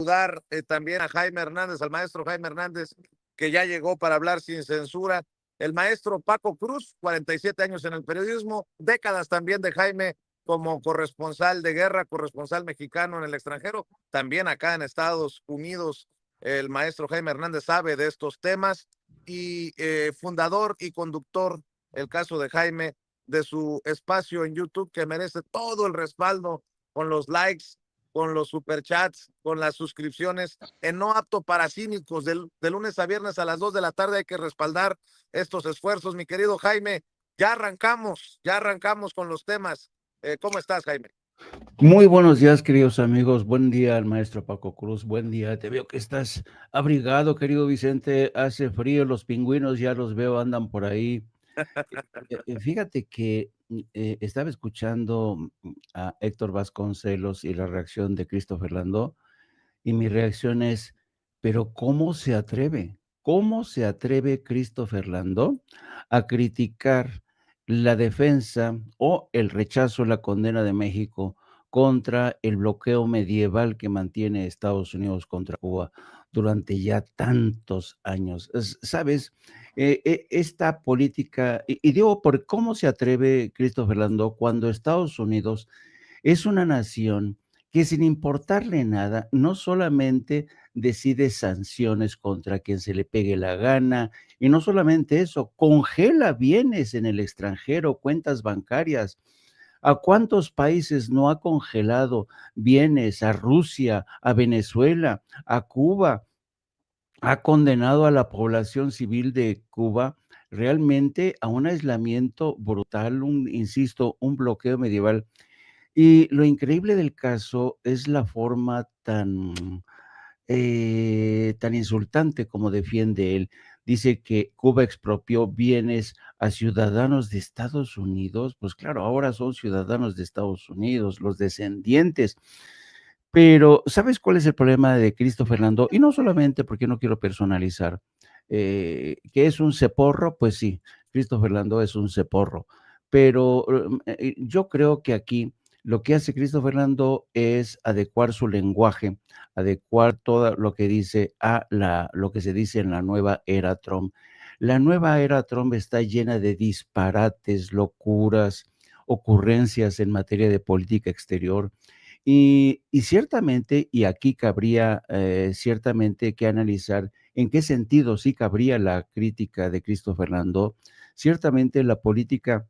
saludar también a Jaime Hernández, al maestro Jaime Hernández, que ya llegó para hablar sin censura. El maestro Paco Cruz, 47 años en el periodismo, décadas también de Jaime como corresponsal de guerra, corresponsal mexicano en el extranjero, también acá en Estados Unidos. El maestro Jaime Hernández sabe de estos temas y fundador y conductor, el caso de Jaime, de su espacio en YouTube que merece todo el respaldo con los likes, con los superchats, con las suscripciones, en No Apto para Cínicos, de lunes a viernes a las 2 de la tarde. Hay que respaldar estos esfuerzos, mi querido Jaime. Ya arrancamos con los temas. ¿Cómo estás, Jaime? Muy buenos días, queridos amigos. Buen día al maestro Paco Cruz. Buen día. Te veo que estás abrigado, querido Vicente. Hace frío, los pingüinos ya los veo, andan por ahí. Fíjate que estaba escuchando a Héctor Vasconcelos y la reacción de Christopher Landó, y mi reacción es, pero ¿cómo se atreve? ¿Cómo se atreve Christopher Landó a criticar la defensa o el rechazo, la condena de México contra el bloqueo medieval que mantiene Estados Unidos contra Cuba durante ya tantos años? ¿Sabes? Esta política, y digo, por cómo se atreve Christopher Landó cuando Estados Unidos es una nación que, sin importarle nada, no solamente decide sanciones contra quien se le pegue la gana, y no solamente eso, congela bienes en el extranjero, cuentas bancarias. ¿A cuántos países no ha congelado bienes? A Rusia, a Venezuela, a Cuba. Ha condenado a la población civil de Cuba realmente a un aislamiento brutal, insisto, un bloqueo medieval. Y lo increíble del caso es la forma tan insultante como defiende él. Dice que Cuba expropió bienes a ciudadanos de Estados Unidos. Pues claro, ahora son ciudadanos de Estados Unidos, los descendientes. Pero, ¿sabes cuál es el problema de Christopher Landó? Y no solamente porque no quiero personalizar, que es un ceporro, pues sí, Christopher Landó es un ceporro, pero yo creo que aquí lo que hace Christopher Landó es adecuar su lenguaje, adecuar todo lo que dice a lo que se dice en la nueva era Trump. La nueva era Trump está llena de disparates, locuras, ocurrencias en materia de política exterior. Y ciertamente, y aquí cabría ciertamente que analizar en qué sentido sí cabría la crítica de Christopher Landó. Ciertamente la política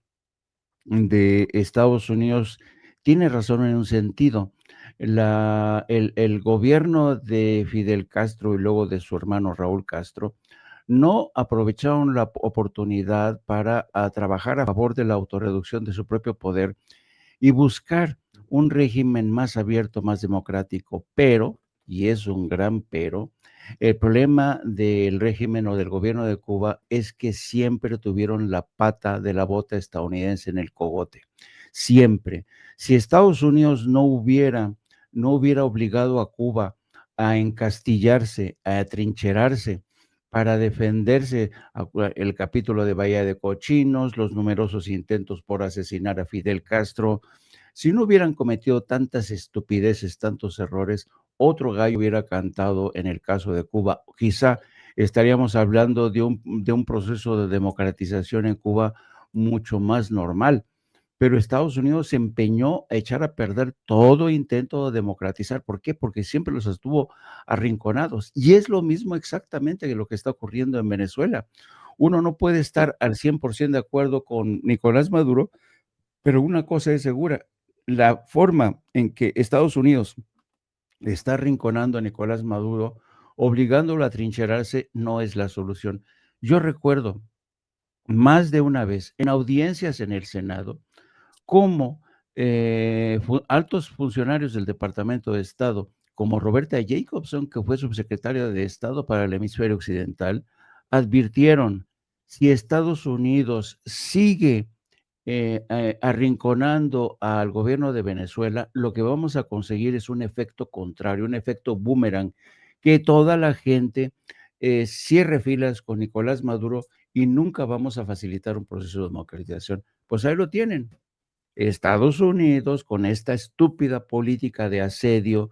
de Estados Unidos tiene razón en un sentido. El gobierno de Fidel Castro y luego de su hermano Raúl Castro no aprovecharon la oportunidad para trabajar a favor de la autorreducción de su propio poder y buscar un régimen más abierto, más democrático. Pero, y es un gran pero, el problema del régimen o del gobierno de Cuba es que siempre tuvieron la pata de la bota estadounidense en el cogote. Siempre. Si Estados Unidos no hubiera obligado a Cuba a encastillarse, a atrincherarse, para defenderse, el capítulo de Bahía de Cochinos, los numerosos intentos por asesinar a Fidel Castro, si no hubieran cometido tantas estupideces, tantos errores, otro gallo hubiera cantado en el caso de Cuba. Quizá estaríamos hablando de un proceso de democratización en Cuba mucho más normal. Pero Estados Unidos se empeñó a echar a perder todo intento de democratizar. ¿Por qué? Porque siempre los estuvo arrinconados. Y es lo mismo exactamente que lo que está ocurriendo en Venezuela. Uno no puede estar al 100% de acuerdo con Nicolás Maduro, pero una cosa es segura, la forma en que Estados Unidos está arrinconando a Nicolás Maduro, obligándolo a trincherarse, no es la solución. Yo recuerdo más de una vez en audiencias en el Senado, cómo altos funcionarios del Departamento de Estado, como Roberta Jacobson, que fue subsecretaria de Estado para el hemisferio occidental, advirtieron, si Estados Unidos sigue arrinconando al gobierno de Venezuela, lo que vamos a conseguir es un efecto contrario, un efecto boomerang, que toda la gente cierre filas con Nicolás Maduro y nunca vamos a facilitar un proceso de democratización. Pues ahí lo tienen. Estados Unidos, con esta estúpida política de asedio,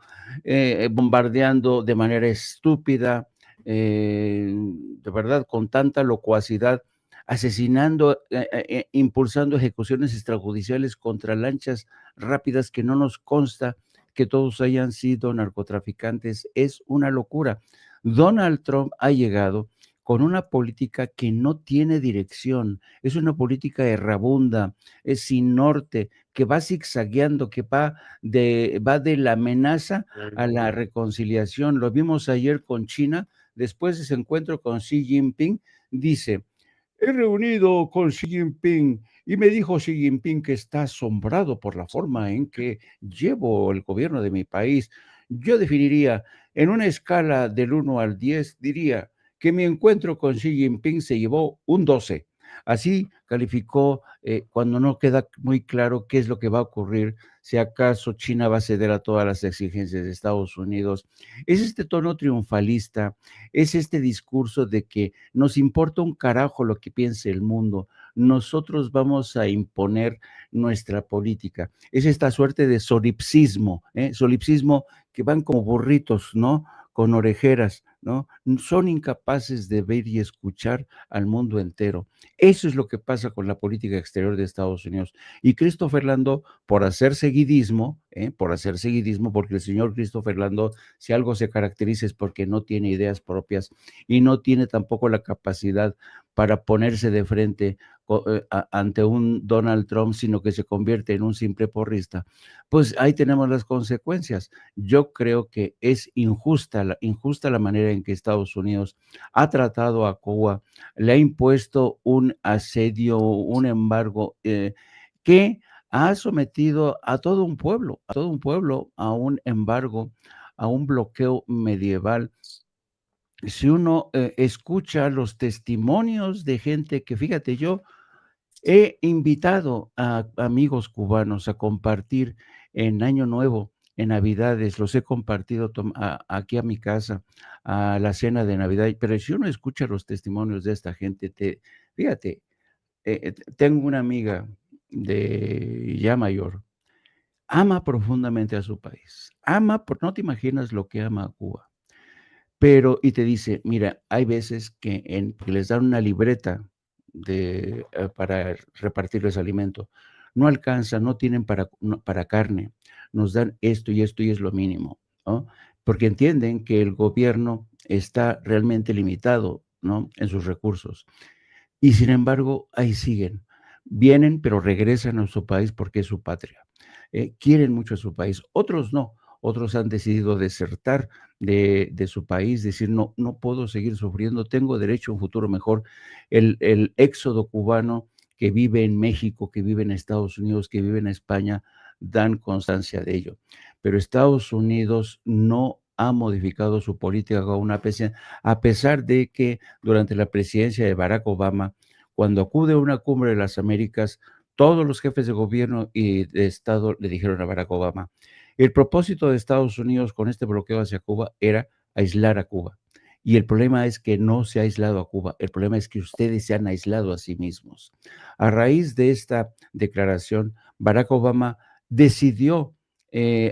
bombardeando de manera estúpida, de verdad, con tanta locuacidad, asesinando, impulsando ejecuciones extrajudiciales contra lanchas rápidas que no nos consta que todos hayan sido narcotraficantes, es una locura. Donald Trump ha llegado con una política que no tiene dirección, es una política errabunda, es sin norte, que va zigzagueando, que va de la amenaza a la reconciliación. Lo vimos ayer con China, después de ese encuentro con Xi Jinping, dice: he reunido con Xi Jinping y me dijo Xi Jinping que está asombrado por la forma en que llevo el gobierno de mi país. Yo definiría, en una escala del 1 al 10, diría que mi encuentro con Xi Jinping se llevó un 12. Así calificó, cuando no queda muy claro qué es lo que va a ocurrir, si acaso China va a ceder a todas las exigencias de Estados Unidos. Es este tono triunfalista, es este discurso de que nos importa un carajo lo que piense el mundo, nosotros vamos a imponer nuestra política. Es esta suerte de solipsismo, solipsismo, que van como burritos, ¿no? Con orejeras, ¿no? Son incapaces de ver y escuchar al mundo entero. Eso es lo que pasa con la política exterior de Estados Unidos. Y Christopher Landó, por hacer seguidismo, porque el señor Christopher Landó, si algo se caracteriza, es porque no tiene ideas propias y no tiene tampoco la capacidad para ponerse de frente ante un Donald Trump, sino que se convierte en un simple porrista. Pues ahí tenemos las consecuencias. Yo creo que es injusta la manera en que Estados Unidos ha tratado a Cuba, le ha impuesto un asedio, un embargo, que ha sometido a todo un pueblo, a un embargo, a un bloqueo medieval. Si uno escucha los testimonios de gente que, fíjate, yo he invitado a amigos cubanos a compartir en Año Nuevo, en Navidades, los he compartido aquí a mi casa, a la cena de Navidad, pero si uno escucha los testimonios de esta gente, fíjate, tengo una amiga de ya mayor, ama profundamente a su país, no te imaginas lo que ama a Cuba, pero, y te dice, mira, hay veces que les dan una libreta para repartirles alimento, no alcanza, no tienen para carne, nos dan esto y esto y es lo mínimo, ¿no? Porque entienden que el gobierno está realmente limitado, ¿no? En sus recursos. Y sin embargo, ahí siguen. Vienen, pero regresan a su país porque es su patria. Quieren mucho a su país. Otros no. Otros han decidido desertar de su país, decir, no, no puedo seguir sufriendo, tengo derecho a un futuro mejor. El éxodo cubano que vive en México, que vive en Estados Unidos, que vive en España, dan constancia de ello. Pero Estados Unidos no ha modificado su política aún, a pesar de que durante la presidencia de Barack Obama, cuando acude a una cumbre de las Américas, todos los jefes de gobierno y de Estado le dijeron a Barack Obama, el propósito de Estados Unidos con este bloqueo hacia Cuba era aislar a Cuba. Y el problema es que no se ha aislado a Cuba, el problema es que ustedes se han aislado a sí mismos. A raíz de esta declaración, Barack Obama decidió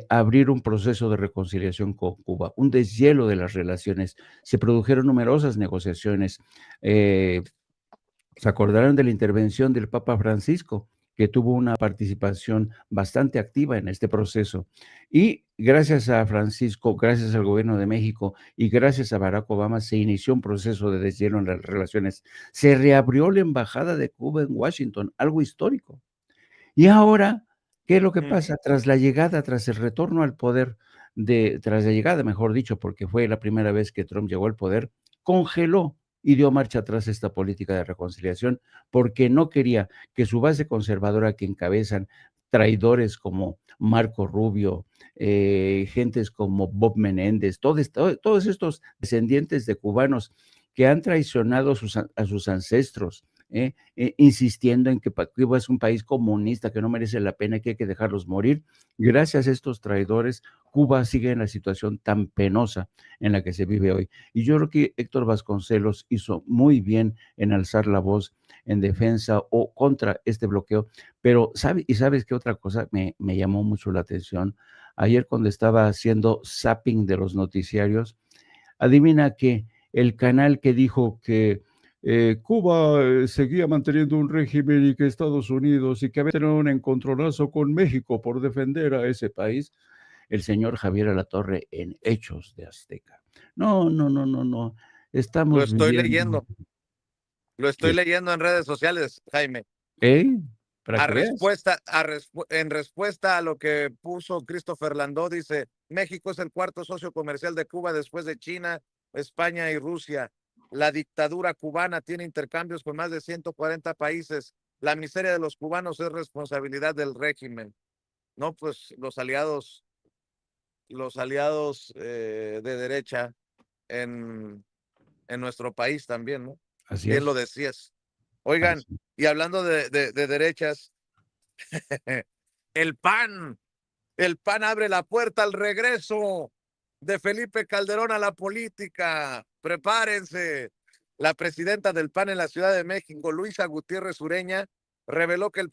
abrir un proceso de reconciliación con Cuba, un deshielo de las relaciones. Se produjeron numerosas negociaciones. Se acordarán de la intervención del Papa Francisco, que tuvo una participación bastante activa en este proceso. Y gracias a Francisco, gracias al gobierno de México y gracias a Barack Obama se inició un proceso de deshielo en las relaciones. Se reabrió la embajada de Cuba en Washington, algo histórico. Y ahora, ¿qué es lo que pasa? Tras el retorno al poder, tras la llegada, mejor dicho, porque fue la primera vez que Trump llegó al poder, congeló y dio marcha atrás esta política de reconciliación, porque no quería que su base conservadora, que encabezan traidores como Marco Rubio, gentes como Bob Menéndez, todos estos descendientes de cubanos que han traicionado a sus ancestros, insistiendo en que Cuba es un país comunista que no merece la pena, que hay que dejarlos morir. Gracias a estos traidores, Cuba sigue en la situación tan penosa en la que se vive hoy. Y yo creo que Héctor Vasconcelos hizo muy bien en alzar la voz en defensa o contra este bloqueo, pero ¿sabes qué otra cosa me llamó mucho la atención? Ayer cuando estaba haciendo zapping de los noticiarios, adivina que el canal que dijo que Cuba seguía manteniendo un régimen y que Estados Unidos y que había tenido un encontronazo con México por defender a ese país, el señor Javier Alatorre en Hechos de Azteca. No, no, no, no, no. Lo Estamos estoy viviendo. leyendo, lo estoy leyendo en redes sociales, Jaime. ¿Eh? Para que veas. En respuesta a lo que puso Christopher Landó, dice: México es el cuarto socio comercial de Cuba después de China, España y Rusia. La dictadura cubana tiene intercambios con más de 140 países. La miseria de los cubanos es responsabilidad del régimen. No, pues los aliados de derecha en nuestro país también, ¿no? Así Bien lo es. decías. Oigan, Así. y hablando de derechas, el PAN, el PAN abre la puerta al regreso de Felipe Calderón a la política. Prepárense. La presidenta del PAN en la Ciudad de México, Luisa Gutiérrez Ureña, reveló que el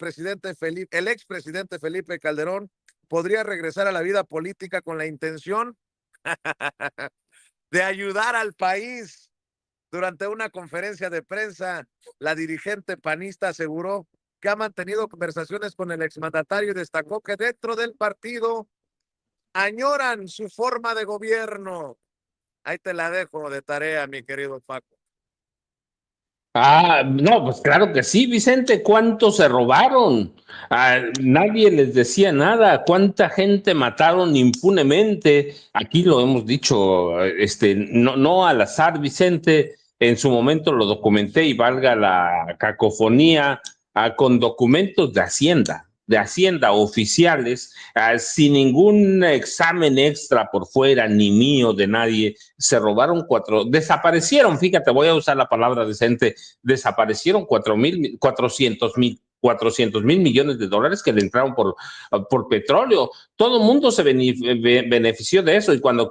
expresidente Felipe Calderón podría regresar a la vida política con la intención de ayudar al país. Durante una conferencia de prensa, la dirigente panista aseguró que ha mantenido conversaciones con el exmandatario y destacó que dentro del partido añoran su forma de gobierno. Ahí te la dejo de tarea, mi querido Paco. No, pues claro que sí, Vicente. ¿Cuántos se robaron? Nadie les decía nada. ¿Cuánta gente mataron impunemente? Aquí lo hemos dicho, no, no al azar, Vicente. En su momento lo documenté y valga la cacofonía, con documentos de Hacienda oficiales, sin ningún examen extra por fuera, ni mío, de nadie. Se robaron desaparecieron, fíjate, voy a usar la palabra decente, desaparecieron 400 mil millones de dólares que le entraron por petróleo. Todo el mundo se benefició de eso. Y cuando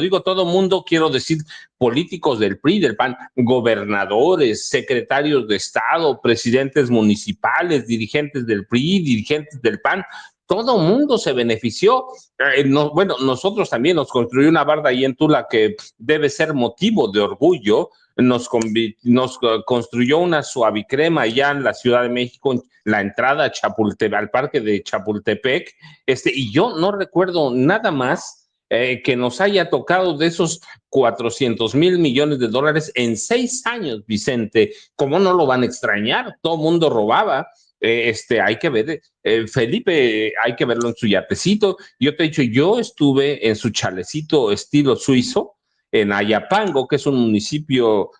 digo todo el mundo, quiero decir políticos del PRI, del PAN, gobernadores, secretarios de Estado, presidentes municipales, dirigentes del PRI, dirigentes del PAN. Todo el mundo se benefició. Bueno, nosotros también nos construyó una barda ahí en Tula que debe ser motivo de orgullo. Nos construyó una suavicrema allá en la Ciudad de México, en la entrada al parque de Chapultepec, y yo no recuerdo nada más que nos haya tocado de esos 400 mil millones de dólares en 6 años, Vicente. ¿Cómo no lo van a extrañar? Todo mundo robaba. Hay que ver, Felipe, hay que verlo en su yatecito. Yo te he dicho, yo estuve en su chalecito estilo suizo, en Ayapango, que es un municipio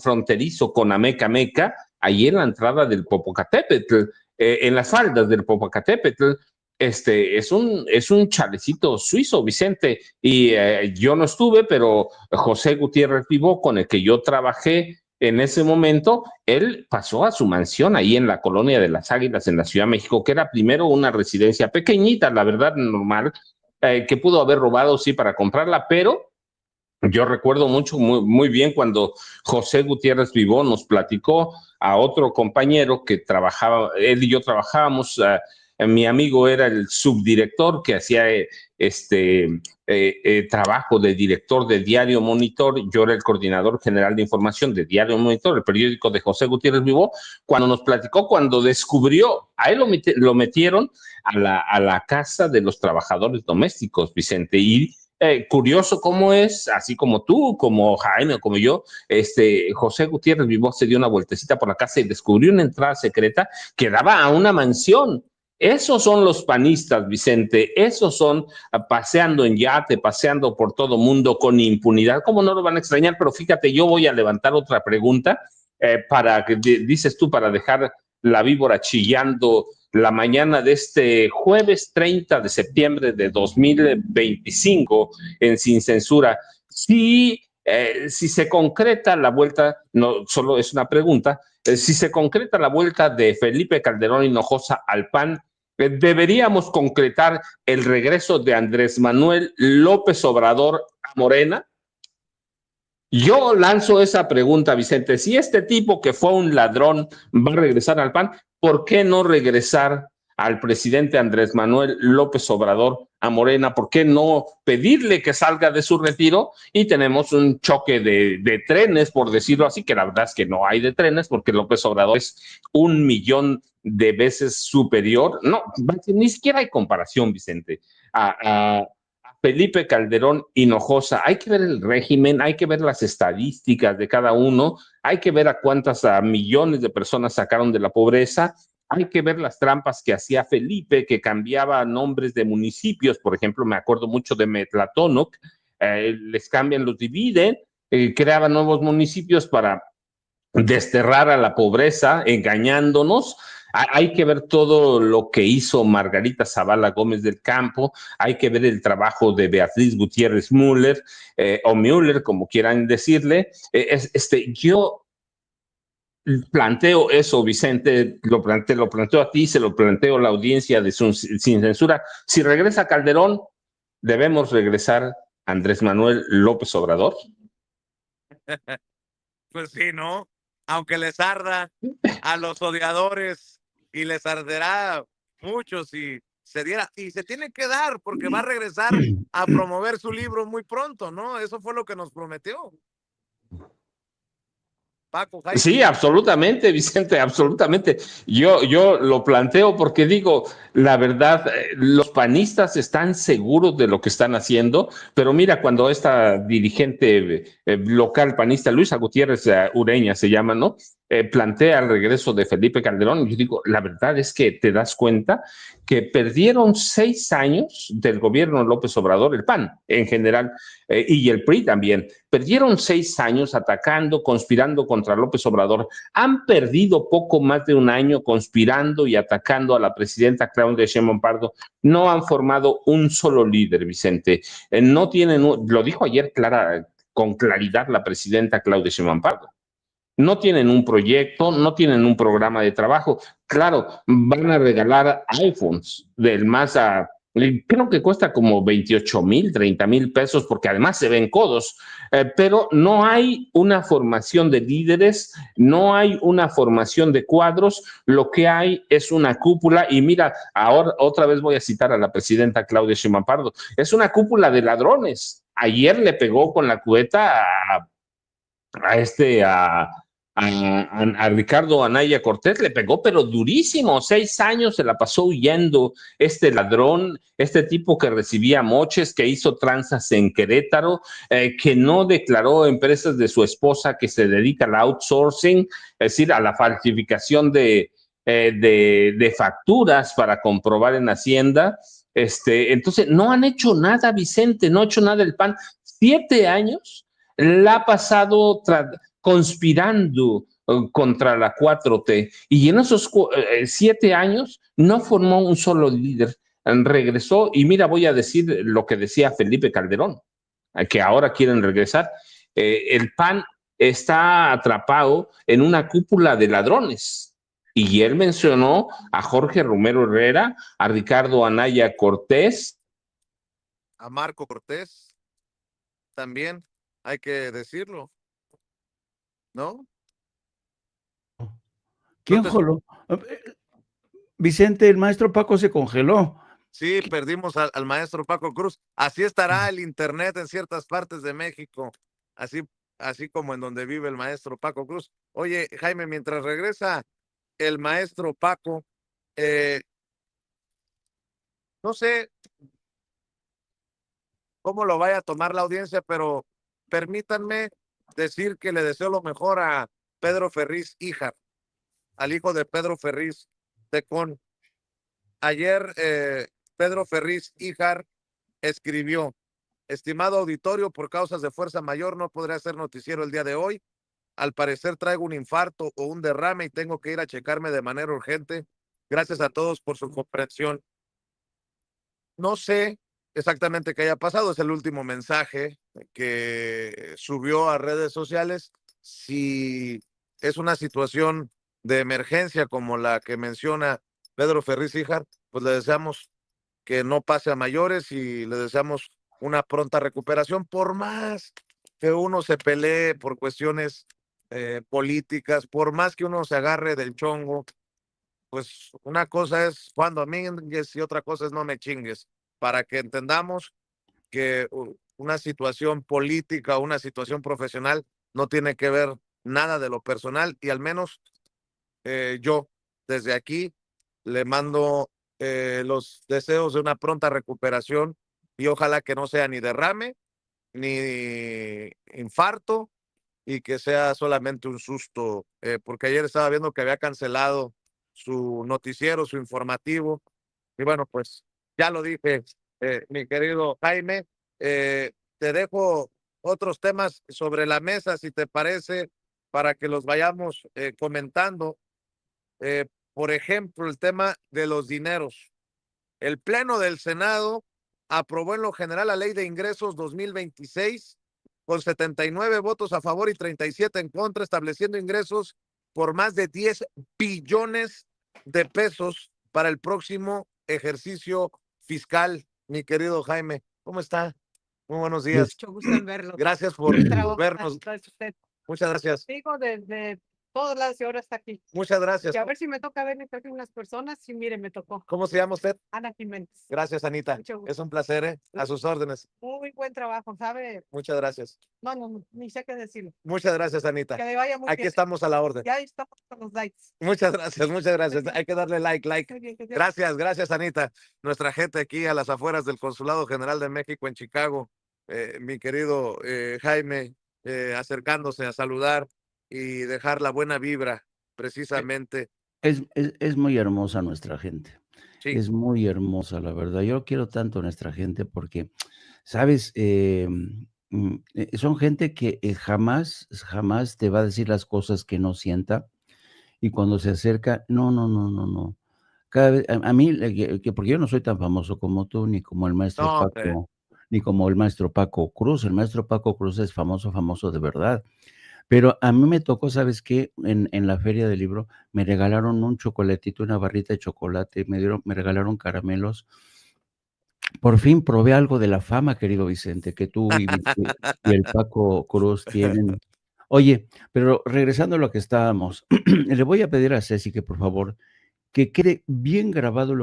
fronterizo con Ameca Meca, ahí en la entrada del Popocatépetl, en las faldas del Popocatépetl. Es un chalecito suizo, Vicente, y yo no estuve, pero José Gutiérrez Vivó, con el que yo trabajé en ese momento, él pasó a su mansión ahí en la colonia de las Águilas, en la Ciudad de México, que era primero una residencia pequeñita, la verdad, normal, que pudo haber robado, sí, para comprarla, pero yo recuerdo muy, muy bien cuando José Gutiérrez Vivó nos platicó a otro compañero que trabajaba, él y yo trabajábamos. Mi amigo era el subdirector que hacía trabajo de director de Diario Monitor. Yo era el coordinador general de información de Diario Monitor, el periódico de José Gutiérrez Vivó. Cuando nos platicó, cuando descubrió, a él lo metieron a la casa de los trabajadores domésticos, Vicente, y curioso cómo es, así como tú, como Jaime o como yo, José Gutiérrez Vivó se dio una vueltecita por la casa y descubrió una entrada secreta que daba a una mansión. Esos son los panistas, Vicente. Esos son paseando en yate, paseando por todo mundo con impunidad. ¿Cómo no lo van a extrañar? Pero fíjate, yo voy a levantar otra pregunta para que dices tú, para dejar la víbora chillando la mañana de este jueves 30 de septiembre de 2025 en Sin Censura. Sí, Si se concreta la vuelta, no solo es una pregunta, si se concreta la vuelta de Felipe Calderón Hinojosa al PAN, deberíamos concretar el regreso de Andrés Manuel López Obrador a Morena. Yo lanzo esa pregunta, Vicente. Si este tipo que fue un ladrón va a regresar al PAN, ¿por qué no regresar al presidente Andrés Manuel López Obrador a Morena? ¿Por qué no pedirle que salga de su retiro? Y tenemos un choque de trenes, por decirlo así, que la verdad es que no hay de trenes, porque López Obrador es 1.000.000 de veces superior. No, ni siquiera hay comparación, Vicente, a Felipe Calderón Hinojosa. Hay que ver el régimen, hay que ver las estadísticas de cada uno, hay que ver a cuántas millones de personas sacaron de la pobreza, hay que ver las trampas que hacía Felipe, que cambiaba nombres de municipios. Por ejemplo, me acuerdo mucho de Metlatónoc, les cambian, los dividen, creaban nuevos municipios para desterrar a la pobreza, engañándonos. Hay que ver todo lo que hizo Margarita Zavala Gómez del Campo, hay que ver el trabajo de Beatriz Gutiérrez Müller, o Müller, como quieran decirle. Yo planteo eso, Vicente, lo planteo a ti, se lo planteo a la audiencia de Sin Censura. Si regresa Calderón, ¿debemos regresar Andrés Manuel López Obrador? Pues sí, ¿no? Aunque les arda a los odiadores y les arderá mucho si se diera, y se tiene que dar porque va a regresar a promover su libro muy pronto, ¿no? Eso fue lo que nos prometió. Paco, Jaime. Sí, absolutamente, Vicente, absolutamente. Yo lo planteo porque digo, la verdad, los panistas están seguros de lo que están haciendo, pero mira, cuando esta dirigente local panista, Luisa Gutiérrez Ureña se llama, ¿no? Plantea el regreso de Felipe Calderón, yo digo, la verdad es que te das cuenta que perdieron 6 años del gobierno López Obrador, el PAN en general, y el PRI también. Perdieron 6 años atacando, conspirando contra López Obrador. Han perdido poco más de un año conspirando y atacando a la presidenta Claudia Sheinbaum Pardo. No han formado un solo líder, Vicente. No tienen, lo dijo ayer con claridad la presidenta Claudia Sheinbaum Pardo. No tienen un proyecto, no tienen un programa de trabajo. Claro, van a regalar iPhones del más a, creo que cuesta como 28,000, 30,000 pesos, porque además se ven codos, pero no hay una formación de líderes, no hay una formación de cuadros, lo que hay es una cúpula. Y mira, ahora otra vez voy a citar a la presidenta Claudia Sheinbaum Pardo, es una cúpula de ladrones. Ayer le pegó con la cubeta a Ricardo Anaya Cortés, le pegó, pero durísimo. 6 años se la pasó huyendo este ladrón, este tipo que recibía moches, que hizo tranzas en Querétaro, que no declaró empresas de su esposa, que se dedica al outsourcing, es decir, a la falsificación de facturas para comprobar en Hacienda. Entonces, no han hecho nada, Vicente, no ha hecho nada el PAN. 7 años la ha pasado conspirando contra la 4T, y en esos 7 años no formó un solo líder. Regresó, y mira, voy a decir lo que decía Felipe Calderón, que ahora quieren regresar. El PAN está atrapado en una cúpula de ladrones, y él mencionó a Jorge Romero Herrera, a Ricardo Anaya Cortés, a Marco Cortés, también hay que decirlo, ¿no? ¿Quién jaló? Vicente, el maestro Paco se congeló. Sí, perdimos al maestro Paco Cruz. Así estará el internet en ciertas partes de México, así como en donde vive el maestro Paco Cruz. Oye, Jaime, mientras regresa el maestro Paco, no sé cómo lo vaya a tomar la audiencia, pero permítanme decir que le deseo lo mejor a Pedro Ferriz Híjar, al hijo de Pedro Ferriz Tecón. Ayer Pedro Ferriz Híjar escribió: estimado auditorio, por causas de fuerza mayor no podré hacer noticiero el día de hoy. Al parecer traigo un infarto o un derrame y tengo que ir a checarme de manera urgente. Gracias a todos por su comprensión. No sé exactamente qué haya pasado, es el último mensaje que subió a redes sociales. Si es una situación de emergencia como la que menciona Pedro Ferriz Híjar, pues le deseamos que no pase a mayores y le deseamos una pronta recuperación, por más que uno se pelee por cuestiones políticas, por más que uno se agarre del chongo, pues una cosa es Juan Domínguez y otra cosa es no me chingues, para que entendamos que una situación política, una situación profesional no tiene que ver nada de lo personal y al menos yo desde aquí le mando los deseos de una pronta recuperación y ojalá que no sea ni derrame ni infarto y que sea solamente un susto, porque ayer estaba viendo que había cancelado su noticiero, su informativo, y bueno, pues ya lo dije, mi querido Jaime, te dejo otros temas sobre la mesa, si te parece, para que los vayamos comentando. Por ejemplo, el tema de los dineros. El Pleno del Senado aprobó en lo general la Ley de Ingresos 2026 con 79 votos a favor y 37 en contra, estableciendo ingresos por más de 10 billones de pesos para el próximo ejercicio fiscal. Mi querido Jaime, ¿cómo está? Muy buenos días. Mucho gusto en verlo. Gracias por vernos. Usted. Muchas gracias. Digo desde todos lados y ahora está aquí. Muchas gracias. Y a ver si me toca ver entre unas personas. Sí, mire, me tocó. ¿Cómo se llama usted? Ana Jiménez. Gracias, Anita. Mucho gusto. Es un placer, ¿eh? A sus órdenes. Muy buen trabajo, ¿sabe? Muchas gracias. No, ni sé qué decirlo. Muchas gracias, Anita. Que le vaya muy Aquí bien. estamos a la orden. Ya estamos con los likes. Muchas gracias, muchas gracias. Hay que darle like. Muy bien, Gracias, gracias, Anita. Nuestra gente aquí a las afueras del Consulado General de México en Chicago, mi querido Jaime, acercándose a saludar y dejar la buena vibra, precisamente. Es muy hermosa nuestra gente. Sí. Es muy hermosa, la verdad. Yo quiero tanto a nuestra gente porque, ¿sabes? Son gente que jamás te va a decir las cosas que no sienta. Y cuando se acerca, no. Cada vez, a mí, porque yo no soy tan famoso como tú, ni como el maestro No, hombre. Paco, ni como el maestro Paco Cruz. El maestro Paco Cruz es famoso de verdad. Pero a mí me tocó, ¿sabes qué? En la feria del libro me regalaron un chocolatito, una barrita de chocolate, me regalaron caramelos. Por fin probé algo de la fama, querido Vicente, que tú y el Paco Cruz tienen. Oye, pero regresando a lo que estábamos, le voy a pedir a Ceci que, por favor, que quede bien grabado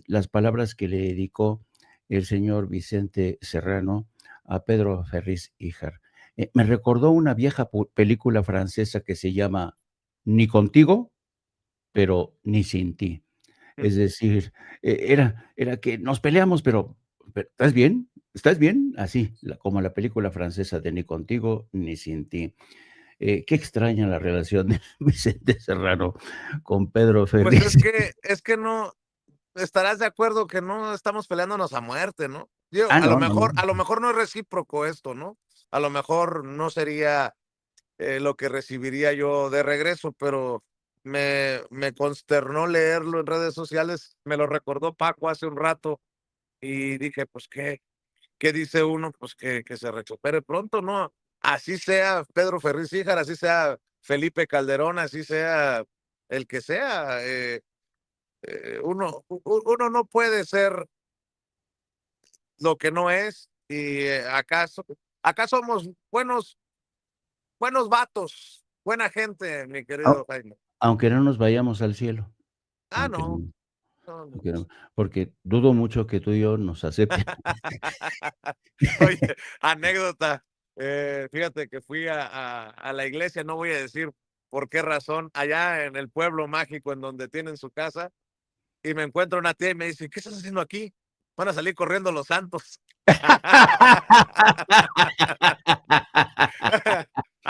las palabras que le dedicó el señor Vicente Serrano a Pedro Ferriz Híjar. Me recordó una vieja película francesa que se llama Ni contigo, pero ni sin ti. Es decir, era que nos peleamos, pero ¿estás bien? ¿Estás bien? Así, como la película francesa de Ni contigo, ni sin ti. Qué extraña la relación de Vicente Serrano con Pedro Ferriz. Pues es que no, estarás de acuerdo que no estamos peleándonos a muerte, ¿no? Digo, Ah, a lo no. mejor no es recíproco esto, ¿no? A lo mejor no sería lo que recibiría yo de regreso, pero me consternó leerlo en redes sociales, me lo recordó Paco hace un rato y dije, pues, ¿qué dice uno? Pues que se recupere pronto, ¿no? Así sea Pedro Ferriz Híjar, así sea Felipe Calderón, así sea el que sea, uno no puede ser lo que no es y acá somos buenos vatos, buena gente, mi querido Jaime. Aunque no nos vayamos al cielo. Ah, Aunque no. no, porque dudo mucho que tú y yo nos acepten. Oye, anécdota. Fíjate que fui a la iglesia, no voy a decir por qué razón, allá en el pueblo mágico en donde tienen su casa, y me encuentro una tía y me dice, ¿qué estás haciendo aquí? Van a salir corriendo los santos.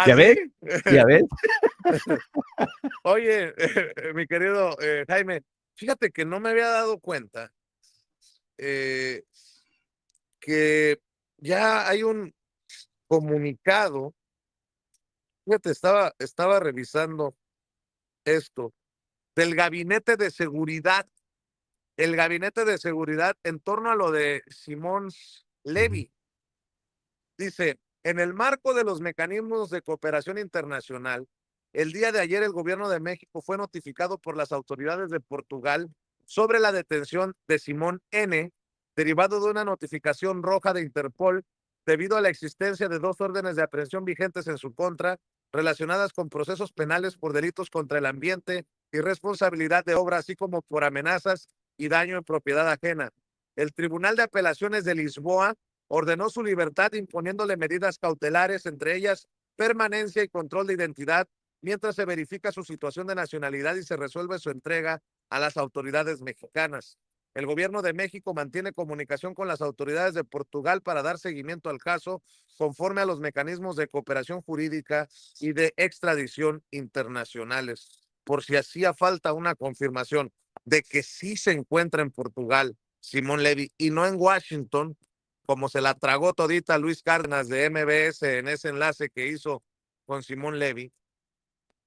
¿Ya ves? ¿Así? ¿Ya ves? Oye, mi querido Jaime, fíjate que no me había dado cuenta que ya hay un comunicado. Fíjate, estaba revisando esto del Gabinete de Seguridad el Gabinete de Seguridad en torno a lo de Simón Levy. Dice, en el marco de los mecanismos de cooperación internacional, el día de ayer el gobierno de México fue notificado por las autoridades de Portugal sobre la detención de Simón N., derivado de una notificación roja de Interpol debido a la existencia de 2 órdenes de aprehensión vigentes en su contra relacionadas con procesos penales por delitos contra el ambiente y responsabilidad de obra, así como por amenazas y daño en propiedad ajena. El Tribunal de Apelaciones de Lisboa ordenó su libertad imponiéndole medidas cautelares, entre ellas permanencia y control de identidad, mientras se verifica su situación de nacionalidad y se resuelve su entrega a las autoridades mexicanas. El gobierno de México mantiene comunicación con las autoridades de Portugal para dar seguimiento al caso conforme a los mecanismos de cooperación jurídica y de extradición internacionales. Por si hacía falta una confirmación de que sí se encuentra en Portugal Simón Levy y no en Washington, como se la tragó todita Luis Cárdenas de MBS en ese enlace que hizo con Simón Levy,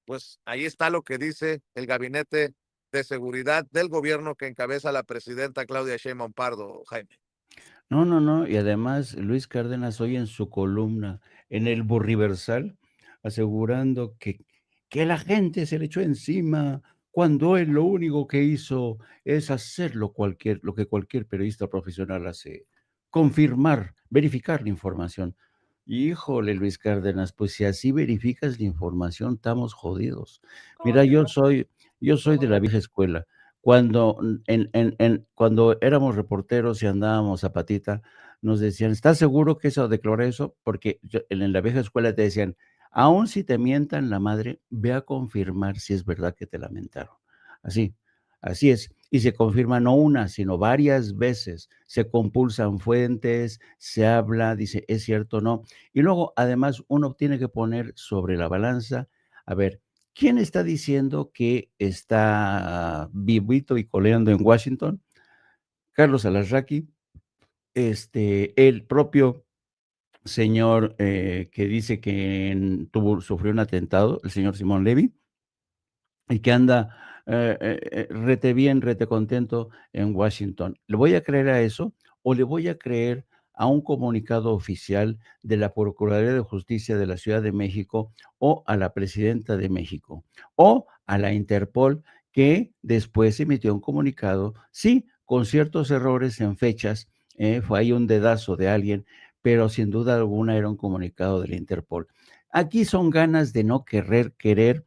pues ahí está lo que dice el Gabinete de Seguridad del gobierno que encabeza la presidenta Claudia Sheinbaum Pardo, Jaime. No, no, no, y además Luis Cárdenas hoy en su columna en el Burriversal asegurando que la gente se le echó encima cuando él lo único que hizo es hacer lo que cualquier periodista profesional hace, confirmar, verificar la información. Híjole, Luis Cárdenas, pues si así verificas la información, estamos jodidos. Mira, yo soy de la vieja escuela. Cuando, cuando éramos reporteros y andábamos a patita, nos decían, ¿estás seguro que eso declara eso? Porque en la vieja escuela te decían, aun si te mientan la madre, ve a confirmar si es verdad que te lamentaron. Así, así es. Y se confirma no una, sino varias veces. Se compulsan fuentes, se habla, dice, ¿es cierto o no? Y luego, además, uno tiene que poner sobre la balanza, a ver, ¿quién está diciendo que está vivito y coleando en Washington? Carlos Alarraqui, el propio señor que dice que sufrió un atentado, el señor Simón Levy, y que anda rete bien, rete contento en Washington. ¿Le voy a creer a eso o le voy a creer a un comunicado oficial de la Procuraduría de Justicia de la Ciudad de México o a la Presidenta de México o a la Interpol que después emitió un comunicado, sí, con ciertos errores en fechas, fue ahí un dedazo de alguien, pero sin duda alguna era un comunicado de la Interpol. Aquí son ganas de no querer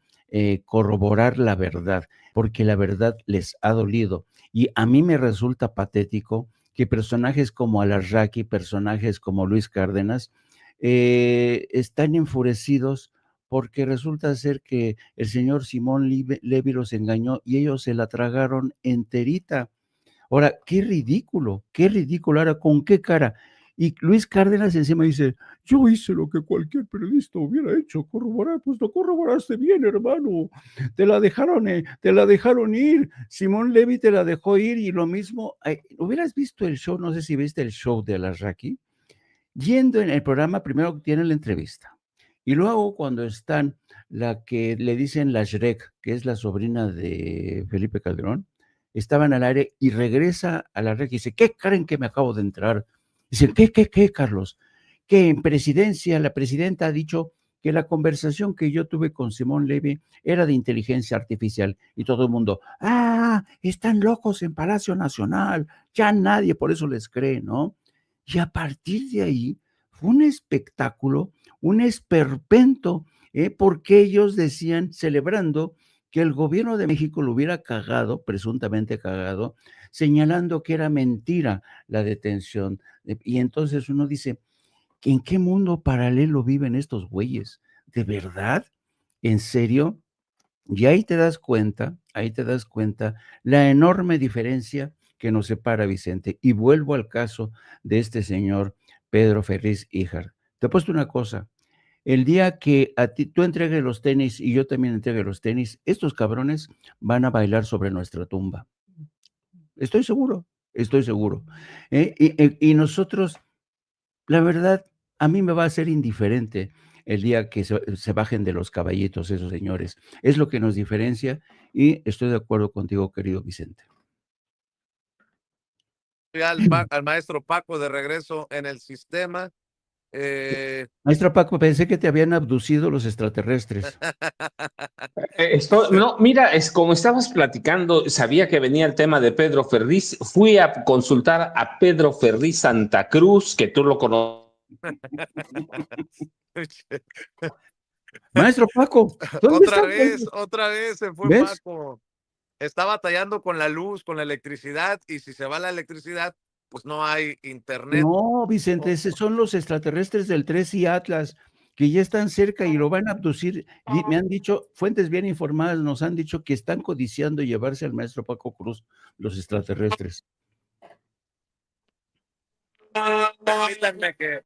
corroborar la verdad, porque la verdad les ha dolido. Y a mí me resulta patético que personajes como Alarraqui, personajes como Luis Cárdenas, están enfurecidos porque resulta ser que el señor Simón Levy los engañó y ellos se la tragaron enterita. Ahora, qué ridículo, qué ridículo. Ahora, ¿con qué cara? Y Luis Cárdenas encima dice, yo hice lo que cualquier periodista hubiera hecho, corroborar, pues lo corroboraste bien, hermano. Te la dejaron ir. Simón Levy te la dejó ir y lo mismo, hubieras visto el show, no sé si viste el show de Alarraqui, yendo en el programa, primero tienen la entrevista. Y luego cuando están, la que le dicen la Shrek, que es la sobrina de Felipe Calderón, estaban al aire y regresa a la red y dice, ¿qué creen que me acabo de entrar? Dicen, ¿qué, Carlos? Que en presidencia, la presidenta ha dicho que la conversación que yo tuve con Simón Levy era de inteligencia artificial. Y todo el mundo, están locos en Palacio Nacional, ya nadie por eso les cree, ¿no? Y a partir de ahí fue un espectáculo, un esperpento, porque ellos decían, celebrando que el gobierno de México lo hubiera cagado, presuntamente cagado, señalando que era mentira la detención. Y entonces uno dice, ¿en qué mundo paralelo viven estos güeyes? ¿De verdad? ¿En serio? Y ahí te das cuenta la enorme diferencia que nos separa, Vicente. Y vuelvo al caso de este señor Pedro Ferriz Híjar. Te he puesto una cosa, el día que a ti tú entregues los tenis y yo también entregue los tenis, estos cabrones van a bailar sobre nuestra tumba. Estoy seguro, estoy seguro. Y nosotros, la verdad, a mí me va a ser indiferente el día que se bajen de los caballitos esos señores. Es lo que nos diferencia y estoy de acuerdo contigo, querido Vicente. al maestro Paco de regreso en el sistema. Maestro Paco, pensé que te habían abducido los extraterrestres. No, mira, es como estabas platicando, sabía que venía el tema de Pedro Ferriz, fui a consultar a Pedro Ferriz Santa Cruz, que tú lo conoces. Maestro Paco, ¿dónde está? Otra vez se fue ¿Ves? Paco. Está batallando con la luz, con la electricidad, y si se va la electricidad, pues no hay internet. No, Vicente, esos son los extraterrestres del 3 y Atlas, que ya están cerca y lo van a abducir. Me han dicho, fuentes bien informadas nos han dicho que están codiciando llevarse al maestro Paco Cruz, los extraterrestres. Permítanme que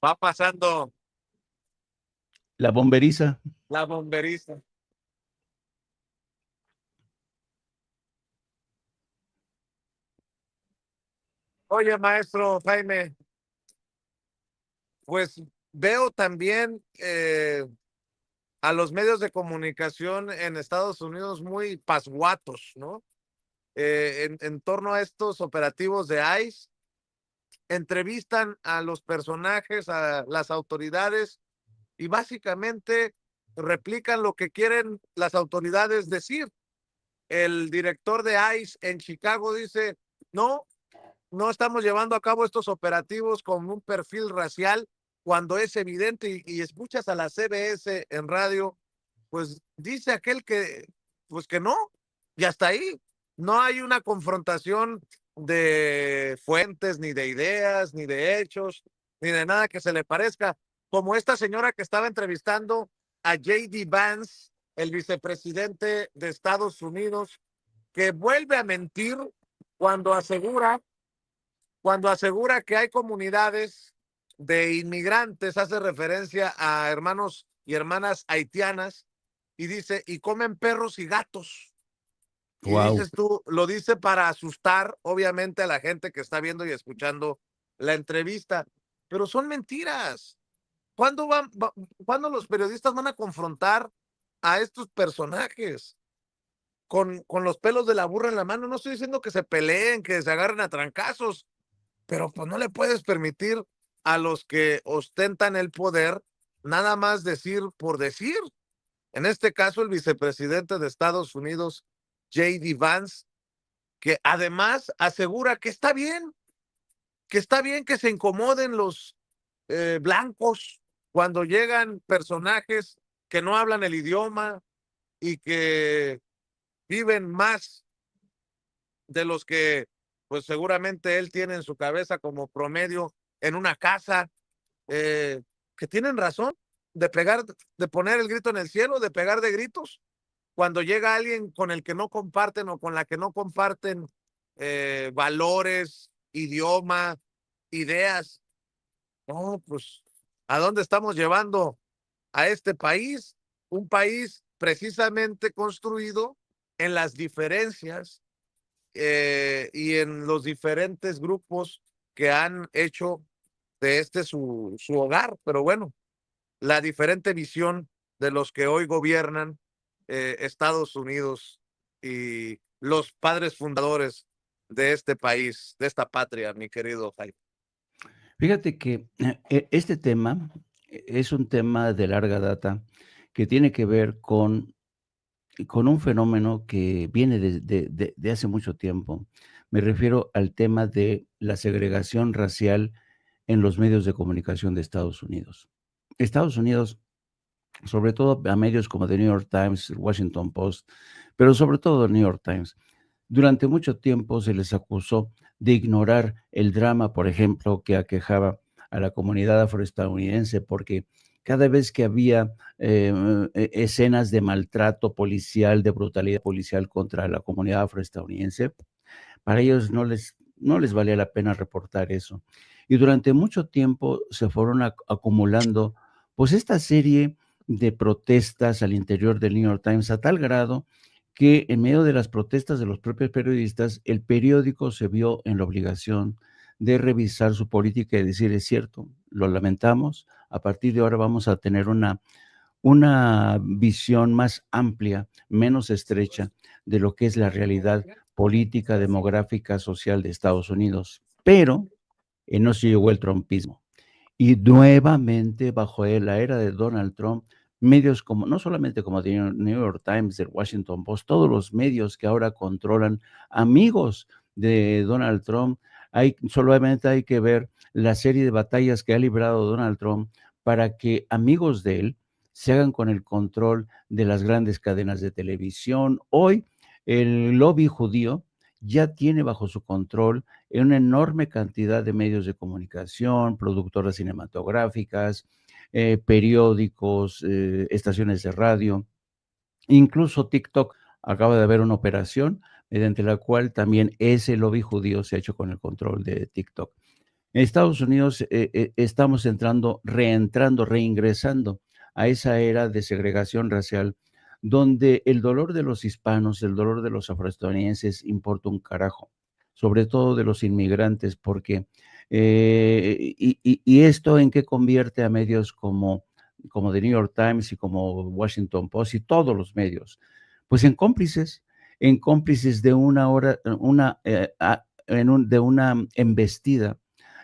va pasando La bomberiza. la bomberiza. Oye, maestro Jaime, pues veo también a los medios de comunicación en Estados Unidos muy pasguatos, ¿no? En torno a estos operativos de ICE, entrevistan a los personajes, a las autoridades, y básicamente replican lo que quieren las autoridades decir. El director de ICE en Chicago dice, no estamos llevando a cabo estos operativos con un perfil racial, cuando es evidente, y escuchas a la CBS en radio, pues dice aquel que, pues que no, y hasta ahí. No hay una confrontación de fuentes, ni de ideas, ni de hechos, ni de nada que se le parezca, como esta señora que estaba entrevistando a J.D. Vance, el vicepresidente de Estados Unidos, que vuelve a mentir cuando asegura que hay comunidades de inmigrantes, hace referencia a hermanos y hermanas haitianas, y dice, y comen perros y gatos. Y Wow. dices tú, lo dice para asustar, obviamente, a la gente que está viendo y escuchando la entrevista, pero son mentiras. ¿Cuándo los periodistas van a confrontar a estos personajes con los pelos de la burra en la mano? No estoy diciendo que se peleen, que se agarren a trancazos, pero pues no le puedes permitir a los que ostentan el poder nada más decir por decir. En este caso, el vicepresidente de Estados Unidos, J.D. Vance, que además asegura que está bien que se incomoden los blancos cuando llegan personajes que no hablan el idioma y que viven más de los que pues seguramente él tiene en su cabeza como promedio en una casa, que tienen razón de poner el grito en el cielo, de pegar de gritos, cuando llega alguien con el que no comparten o con la que no comparten valores, idioma, ideas. No, pues, ¿a dónde estamos llevando a este país? Un país precisamente construido en las diferencias y en los diferentes grupos que han hecho de este su hogar. Pero bueno, la diferente visión de los que hoy gobiernan Estados Unidos y los padres fundadores de este país, de esta patria, mi querido Jaime. Fíjate que este tema es un tema de larga data que tiene que ver con un fenómeno que viene de hace mucho tiempo. Me refiero al tema de la segregación racial en los medios de comunicación de Estados Unidos. Estados Unidos, sobre todo a medios como The New York Times, el Washington Post, pero sobre todo el New York Times, durante mucho tiempo se les acusó de ignorar el drama, por ejemplo, que aquejaba a la comunidad afroestadounidense, porque cada vez que había escenas de maltrato policial, de brutalidad policial contra la comunidad afroestadounidense, para ellos no les valía la pena reportar eso. Y durante mucho tiempo se fueron acumulando pues esta serie de protestas al interior del New York Times, a tal grado que en medio de las protestas de los propios periodistas, el periódico se vio en la obligación de revisar su política y decir, es cierto, lo lamentamos, a partir de ahora vamos a tener una una visión más amplia, menos estrecha de lo que es la realidad política, demográfica, social de Estados Unidos. Pero no se llegó el trumpismo. Y nuevamente, bajo la era de Donald Trump, medios como, no solamente como The New York Times, el Washington Post, todos los medios que ahora controlan, amigos de Donald Trump, solamente hay que ver la serie de batallas que ha librado Donald Trump para que amigos de él se hagan con el control de las grandes cadenas de televisión. Hoy, el lobby judío ya tiene bajo su control una enorme cantidad de medios de comunicación, productoras cinematográficas, periódicos, estaciones de radio, incluso TikTok. Acaba de haber una operación mediante la cual también ese lobby judío se ha hecho con el control de TikTok. En Estados Unidos estamos reingresando a esa era de segregación racial, donde el dolor de los hispanos, el dolor de los afroestadounidenses importa un carajo, sobre todo de los inmigrantes, porque, y esto en qué convierte a medios como The New York Times y como Washington Post y todos los medios, pues en cómplices de de una embestida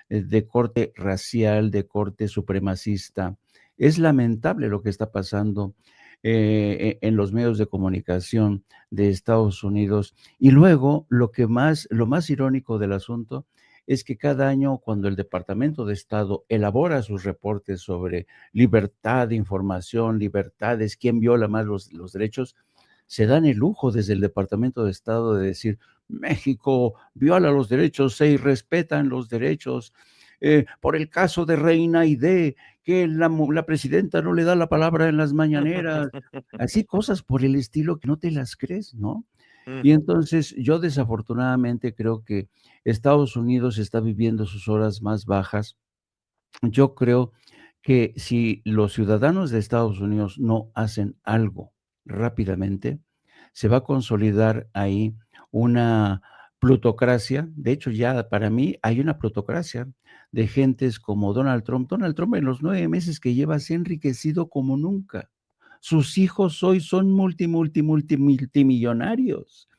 de corte racial, de corte supremacista. Es lamentable lo que está pasando en los medios de comunicación de Estados Unidos. Y luego, lo más irónico del asunto es que cada año, cuando el Departamento de Estado elabora sus reportes sobre libertad de información, libertades, quién viola más los derechos, se dan el lujo desde el Departamento de Estado de decir: México viola los derechos, se irrespetan los derechos. Por el caso de Reina Aide, que la presidenta no le da la palabra en las mañaneras, así cosas por el estilo que no te las crees, ¿no? Y entonces yo desafortunadamente creo que Estados Unidos está viviendo sus horas más bajas. Yo creo que si los ciudadanos de Estados Unidos no hacen algo rápidamente, se va a consolidar ahí una plutocracia. De hecho, ya para mí hay una plutocracia de gentes como Donald Trump. Donald Trump en los 9 meses que lleva se ha enriquecido como nunca. Sus hijos hoy son multimillonarios.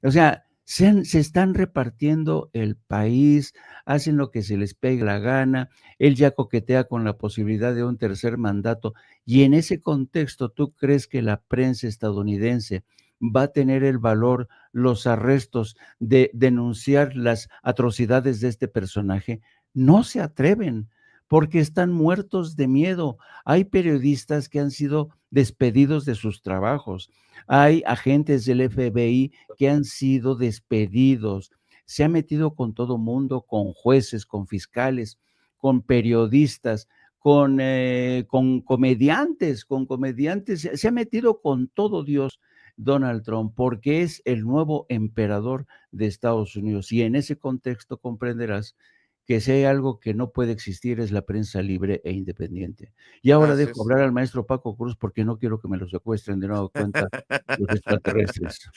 O sea, se están repartiendo el país, hacen lo que se les pegue la gana, él ya coquetea con la posibilidad de un tercer mandato, y en ese contexto, ¿tú crees que la prensa estadounidense va a tener el valor, los arrestos de denunciar las atrocidades de este personaje? No se atreven, porque están muertos de miedo. Hay periodistas que han sido despedidos de sus trabajos, hay agentes del FBI que han sido despedidos. Se ha metido con todo mundo, con jueces, con fiscales, con periodistas, con comediantes. Se ha metido con todo Dios Donald Trump, porque es el nuevo emperador de Estados Unidos. Y en ese contexto comprenderás que si hay algo que no puede existir es la prensa libre e independiente. Y ahora Así dejo es. hablar al maestro Paco Cruz porque no quiero que me lo secuestren de nuevo cuenta los extraterrestres.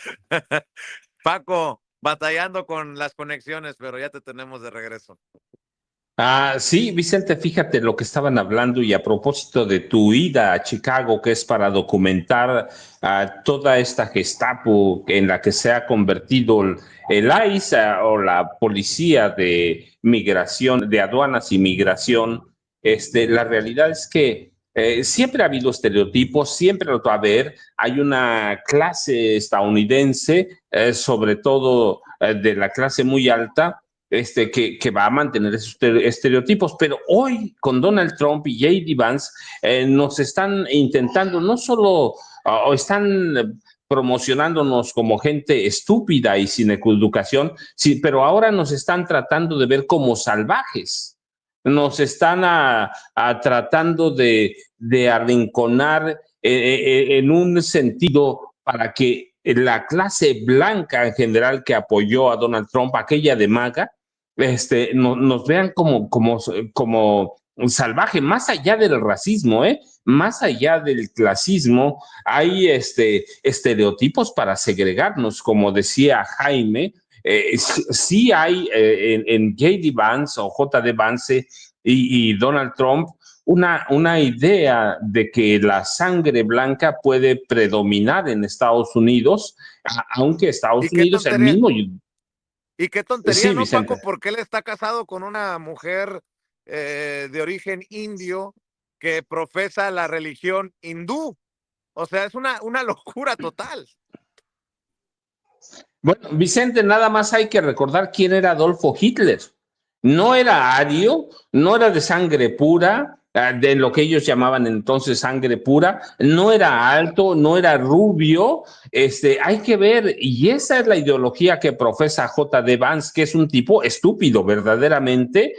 Paco, batallando con las conexiones, pero ya te tenemos de regreso. Sí, Vicente, fíjate lo que estaban hablando y a propósito de tu ida a Chicago, que es para documentar toda esta Gestapo en la que se ha convertido el ICE o la Policía de Migración, de Aduanas y Migración. La realidad es que siempre ha habido estereotipos, siempre lo va a haber. Hay una clase estadounidense, sobre todo de la clase muy alta, que va a mantener esos estereotipos, pero hoy con Donald Trump y J.D. Vance nos están intentando, no solo, o están promocionándonos como gente estúpida y sin educación, sí, pero ahora nos están tratando de ver como salvajes, nos están tratando de arrinconar en un sentido para que la clase blanca en general que apoyó a Donald Trump, aquella de MAGA, nos vean como salvaje, más allá del racismo, más allá del clasismo, hay estereotipos para segregarnos, como decía Jaime. Sí hay en J.D. Vance o J.D. Vance y Donald Trump una idea de que la sangre blanca puede predominar en Estados Unidos, aunque Estados Y qué Unidos el tontería, mismo. y qué tontería, Sí, ¿no, Vicente. Paco? Porque él está casado con una mujer de origen indio que profesa la religión hindú. O sea, es una locura total. Bueno, Vicente, nada más hay que recordar quién era Adolfo Hitler. No era ario, no era de sangre pura, de lo que ellos llamaban entonces sangre pura, no era alto, no era rubio, hay que ver, y esa es la ideología que profesa J.D. Vance, que es un tipo estúpido verdaderamente,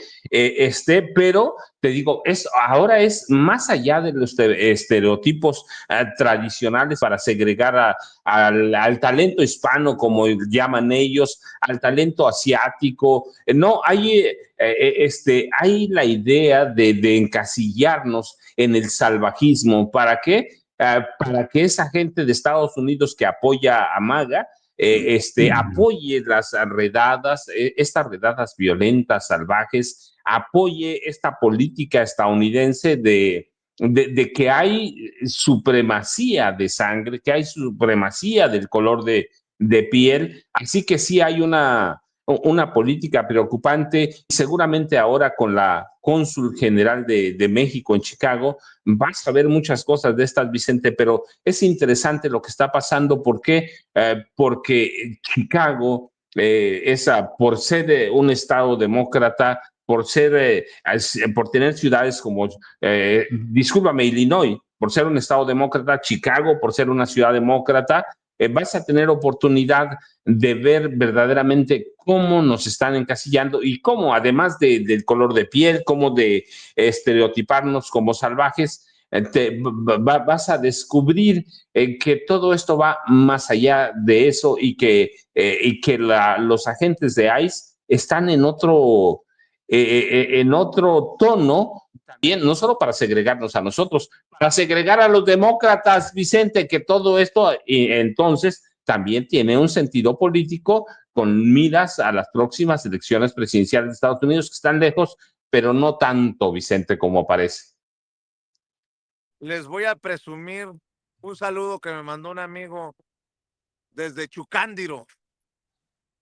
pero te digo, ahora es más allá de los estereotipos tradicionales para segregar al talento hispano, como llaman ellos, al talento asiático. No, hay la idea de encasillarnos en el salvajismo. ¿Para qué? Para que esa gente de Estados Unidos que apoya a MAGA apoye las redadas, estas redadas violentas, salvajes, apoye esta política estadounidense de que hay supremacía de sangre, que hay supremacía del color de piel. Así que sí hay una política preocupante. Seguramente ahora con la cónsul general de México en Chicago vas a ver muchas cosas de estas, Vicente, pero es interesante lo que está pasando. ¿Por qué? Porque Chicago, por ser un estado demócrata, por tener ciudades como, discúlpame, Illinois, por ser un estado demócrata, Chicago, por ser una ciudad demócrata, vas a tener oportunidad de ver verdaderamente cómo nos están encasillando y cómo, además del color de piel, cómo de estereotiparnos como salvajes, vas a descubrir que todo esto va más allá de eso y que los agentes de ICE están en otro tono, también, no solo para segregarnos a nosotros, para segregar a los demócratas, Vicente, que todo esto entonces también tiene un sentido político con miras a las próximas elecciones presidenciales de Estados Unidos, que están lejos, pero no tanto, Vicente, como parece. Les voy a presumir un saludo que me mandó un amigo desde Chucándiro.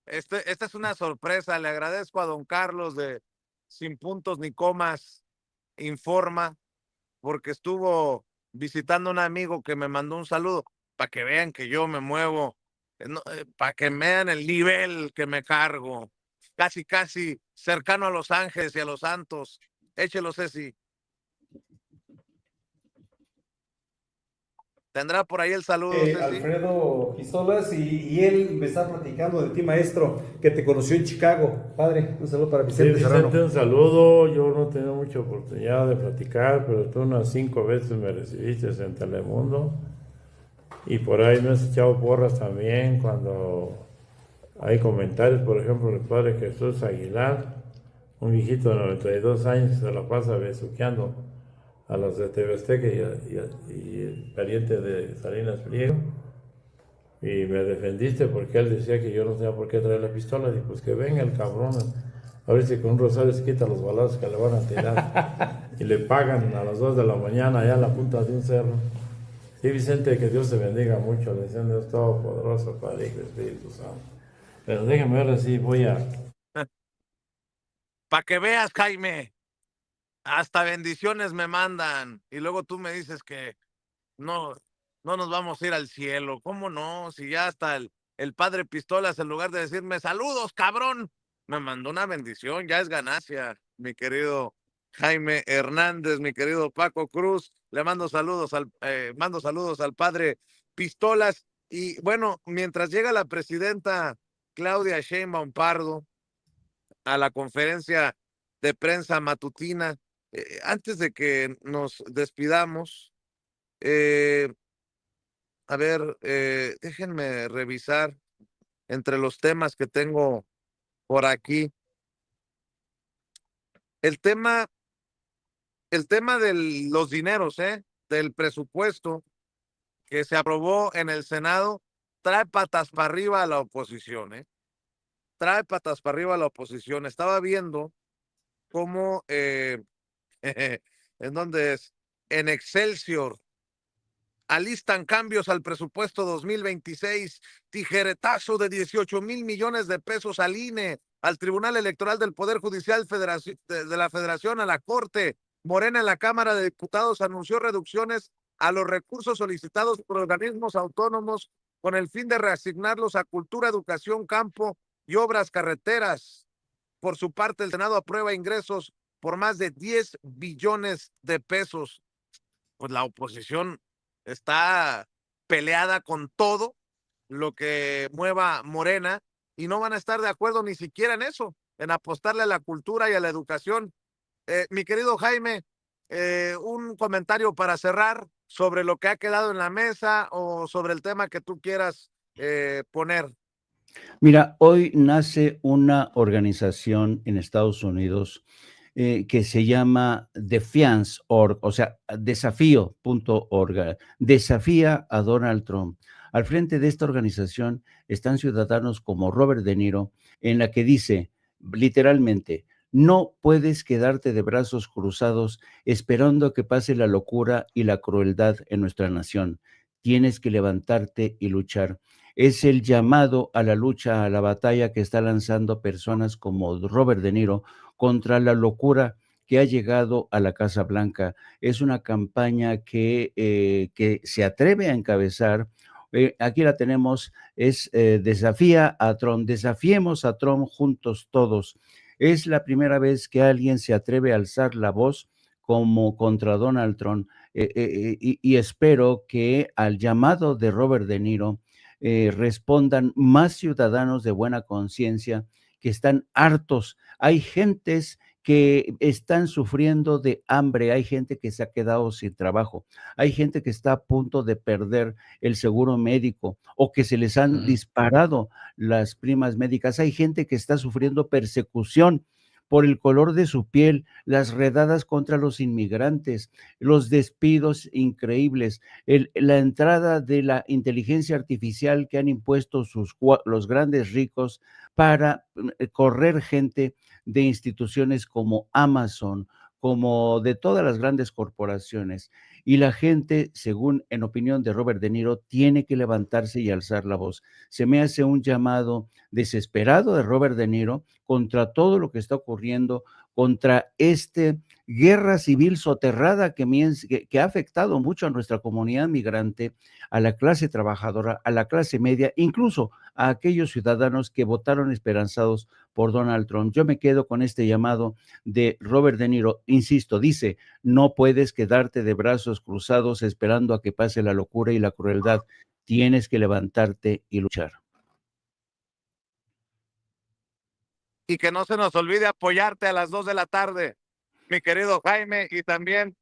Esta es una sorpresa. Le agradezco a don Carlos de Sin Puntos ni Comas Informa, porque estuvo visitando a un amigo que me mandó un saludo para que vean que yo me muevo, para que vean el nivel que me cargo. Casi, casi cercano a los ángeles y a los santos. Échelo, Ceci. ¿Tendrá por ahí el saludo, Ceci? Alfredo Pistolas y él me está platicando de ti, maestro, que te conoció en Chicago. Padre, un saludo para Sí, Vicente Serrano. Vicente, un saludo. Yo no he tenido mucha oportunidad de platicar, pero tú unas 5 veces me recibiste en Telemundo. Y por ahí me has echado porras también cuando hay comentarios, por ejemplo, el padre Jesús Aguilar, un viejito de 92 años que se la pasa besuqueando a los de TV Azteca y el pariente de Salinas Pliego. Y me defendiste porque él decía que yo no tenía por qué traer la pistola. Y pues que venga el cabrón, a ver si con un rosario se quita los balazos que le van a tirar. Y le pagan a las 2 de la mañana allá a la punta de un cerro. Sí, Vicente, que Dios te bendiga mucho. Le decían Dios Todopoderoso, Padre, Hijo y Espíritu Santo. Pero déjame ver si voy a... Para que veas, Jaime, hasta bendiciones me mandan. Y luego tú me dices que no, no nos vamos a ir al cielo. ¿Cómo no? Si ya hasta el padre Pistolas, en lugar de decirme saludos, cabrón, me mandó una bendición. Ya es ganancia, mi querido Jaime Hernández, mi querido Paco Cruz. Le mando saludos al padre Pistolas. Y bueno, mientras llega la presidenta Claudia Sheinbaum Pardo a la conferencia de prensa matutina, antes de que nos despidamos, a ver, déjenme revisar entre los temas que tengo por aquí. El tema, el tema de los dineros, del presupuesto que se aprobó en el Senado, trae patas para arriba a la oposición, trae patas para arriba a la oposición. Estaba viendo cómo ¿En dónde es? En Excelsior. Alistan cambios al presupuesto 2026, tijeretazo de 18,000 millones de pesos al INE, al Tribunal Electoral del Poder Judicial de la Federación, a la Corte. Morena en la Cámara de Diputados anunció reducciones a los recursos solicitados por organismos autónomos con el fin de reasignarlos a cultura, educación, campo y obras carreteras. Por su parte, el Senado aprueba ingresos por más de 10 billones de pesos. Pues la oposición está peleada con todo lo que mueva Morena y no van a estar de acuerdo ni siquiera en eso, en apostarle a la cultura y a la educación. Mi querido Jaime, un comentario para cerrar sobre lo que ha quedado en la mesa o sobre el tema que tú quieras poner. Mira, hoy nace una organización en Estados Unidos que se llama Defiance.org, o sea, desafío.org, desafía a Donald Trump. Al frente de esta organización están ciudadanos como Robert De Niro, en la que dice literalmente: no puedes quedarte de brazos cruzados esperando a que pase la locura y la crueldad en nuestra nación. Tienes que levantarte y luchar. Es el llamado a la lucha, a la batalla que está lanzando personas como Robert De Niro contra la locura que ha llegado a la Casa Blanca. Es una campaña que se atreve a encabezar. Aquí la tenemos, es desafía a Trump, desafiemos a Trump juntos todos. Es la primera vez que alguien se atreve a alzar la voz como contra Donald Trump, y espero que al llamado de Robert De Niro respondan más ciudadanos de buena conciencia que están hartos. Hay gentes que están sufriendo de hambre, hay gente que se ha quedado sin trabajo, hay gente que está a punto de perder el seguro médico o que se les han disparado las primas médicas, hay gente que está sufriendo persecución por el color de su piel, las redadas contra los inmigrantes, los despidos increíbles, la entrada de la inteligencia artificial que han impuesto los grandes ricos para correr gente de instituciones como Amazon, como de todas las grandes corporaciones. Y la gente, según en opinión de Robert De Niro, tiene que levantarse y alzar la voz. Se me hace un llamado desesperado de Robert De Niro contra todo lo que está ocurriendo, contra esta guerra civil soterrada que ha afectado mucho a nuestra comunidad migrante, a la clase trabajadora, a la clase media, incluso a aquellos ciudadanos que votaron esperanzados por Donald Trump. Yo me quedo con este llamado de Robert De Niro. Insisto, dice: no puedes quedarte de brazos cruzados esperando a que pase la locura y la crueldad. Tienes que levantarte y luchar. Y que no se nos olvide apoyarte a las 2 de la tarde, mi querido Jaime, y también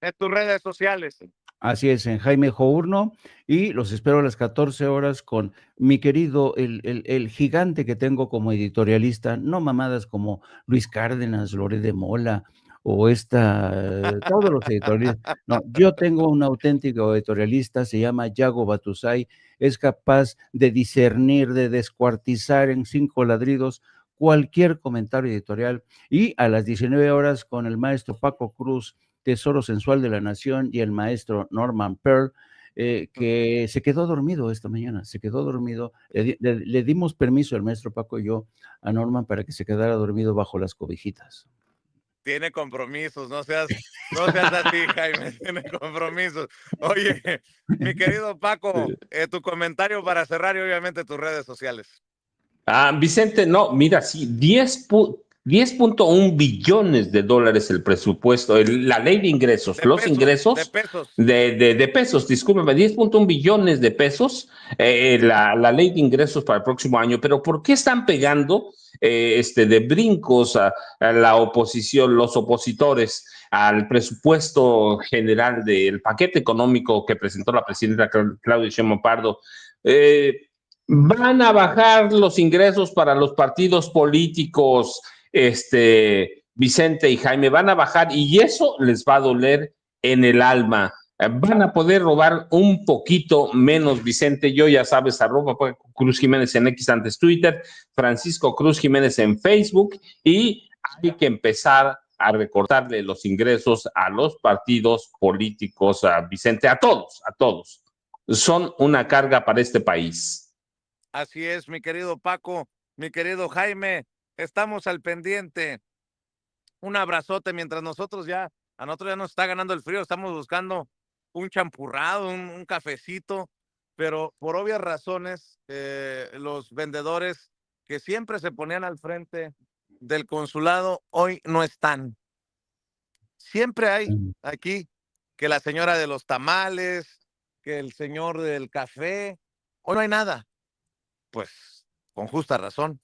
en tus redes sociales. Así es, en Jaime Journo, y los espero a las 14 horas con mi querido, el gigante que tengo como editorialista, no mamadas como Luis Cárdenas, Loret de Mola, o todos los editorialistas. No, yo tengo un auténtico editorialista, se llama Yago Batusay, es capaz de discernir, de descuartizar en 5 ladridos cualquier comentario editorial, y a las 19 horas con el maestro Paco Cruz, Tesoro Sensual de la Nación, y el maestro Norman Pearl, que se quedó dormido esta mañana, se quedó dormido. Le dimos permiso, el maestro Paco y yo, a Norman para que se quedara dormido bajo las cobijitas. Tiene compromisos, no seas así, Jaime, tiene compromisos. Oye, mi querido Paco, tu comentario para cerrar y obviamente tus redes sociales. Vicente, no, mira, sí, 10.1 billones de dólares el presupuesto, la ley de ingresos, ingresos de pesos. De pesos, discúlpeme, 10.1 billones de pesos, la ley de ingresos para el próximo año. Pero ¿por qué están pegando de brincos a la oposición, los opositores, al presupuesto general del paquete económico que presentó la presidenta Claudia Sheinbaum Pardo? Van a bajar los ingresos para los partidos políticos, Vicente y Jaime, van a bajar, y eso les va a doler en el alma. Van a poder robar un poquito menos, Vicente. Yo, ya sabes, @Cruz Jiménez en X, antes Twitter, Francisco Cruz Jiménez en Facebook, y hay que empezar a recortarle los ingresos a los partidos políticos, a Vicente, a todos. Son una carga para este país. Así es, mi querido Paco, mi querido Jaime, estamos al pendiente. Un abrazote mientras a nosotros ya nos está ganando el frío, estamos buscando un champurrado, un cafecito, pero por obvias razones, los vendedores que siempre se ponían al frente del consulado hoy no están. Siempre hay aquí que la señora de los tamales, que el señor del café, hoy no hay nada. Pues con justa razón,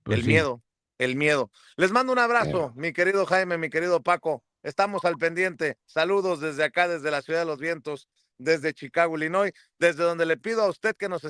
Pues el sí. miedo, el miedo. Les mando un abrazo, mi querido Jaime, mi querido Paco. Estamos al pendiente. Saludos desde acá, desde la Ciudad de los Vientos, desde Chicago, Illinois, desde donde le pido a usted que nos